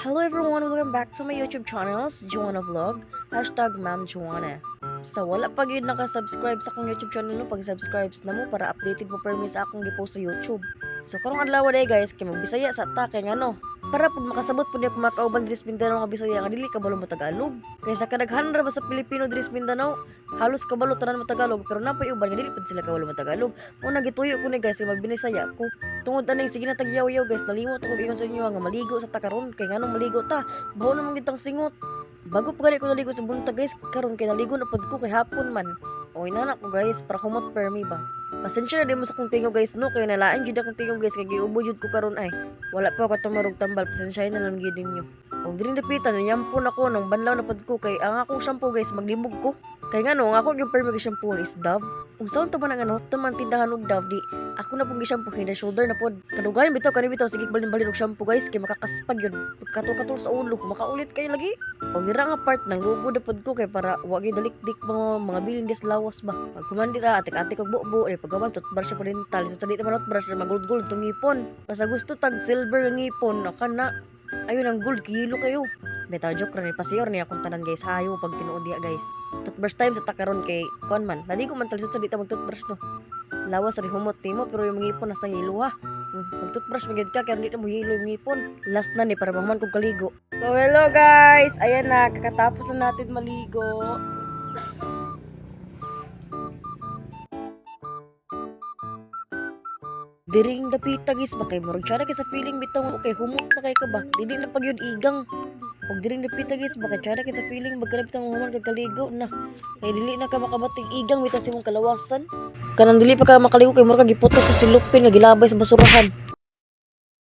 Hello everyone, welcome back to my YouTube channels, Joanna Vlog, hashtag Ma'am Joanna. So wala pa yun nakasubscribe sa akong YouTube channel no, pag-subscribes na mo para updated po permis sa akong gipost sa YouTube. So karong adlaw day guys, kay magbisaya sa ta kay ngano, para pud makasabot pud ako makauban diri sa Mindanao nga Bisaya nga dili kabalo mo Tagalog. Kay sa kadaghan ra ba sa Pilipino diri sa Mindanao, halos kabalo tanan mo Tagalog pero napay uban nga dili pud sila kabalo mo Tagalog. Una gituyo ko ni guys, kay magbinisaya ko. Tungod aning sige na tagyaw-yaw guys, nalimot ako ingon sa inyo nga maligo sa ta karon kay nganong maligo ta. Bawo na mong gitang singot. Bago pa gani ko naligo sa buntag guys, karon kay naligo na pud ko kay hapon man. O inana ko guys, para kumot permi ba. Pasensya na din mo sa kong tingo guys no, kay nalain jud akong tingo guys kay giubo jud ko karon ay. Wala pa ako tumarog tambal, pasensya na lang gid ninyo. Og diri dapitan nyampon ako nang banlaw na pud ko kay ang akong shampoo guys maglimog ko. Kay ngano ang ako gyud permi kay shampoo is Dove. Ug saon ta ba nang ano, taman tindahan og Dove di. Ako na pong gi-shampoo head and shoulder na pod. Kadugayan bitaw kani bitaw sige balin-balin og shampoo guys kay makakaspag yun. Katul-katul sa ulo, makaulit kay lagi. Og dira nga part nang lugo na pod ko kay para wa gyud dalikdik mga bilin des lawas ba. Pag kumandi ra atik-atik og bubo, pagawan toothbrush pa rin tali. So sa dito man toothbrush na magulod-gulod tong ngipon. Basta gusto tag silver nga ngipon, kana ayun ang gold kilo kayo. Betaw joke ra ni pasiyor ni akong tanan guys, hayo pag tinuod diha guys. Toothbrush time sa takaron kay kon man. Dali ko man talisod sa dito mag toothbrush no. Lawas ri humot timo pero yung ngipon nasta iluha. Pag toothbrush magid ka kaya dito mo hilo yung ngipon. Last na ni para maman kog kaligo. So hello guys, ayan na kakatapos na natin maligo. Diring dapita guys, bakay murag siya na sa feeling bitaw okay humot na kay ka ba? Dili na pag yun igang. Pag diring dapita guys, bakay siya na sa feeling bagka bitaw human kag kaligo na. Kay dili na ka makabating igang bitaw sa imong kalawasan. Kanang dili pa ka makaligo kay murag giputos sa silupin nga gilabay sa basurahan.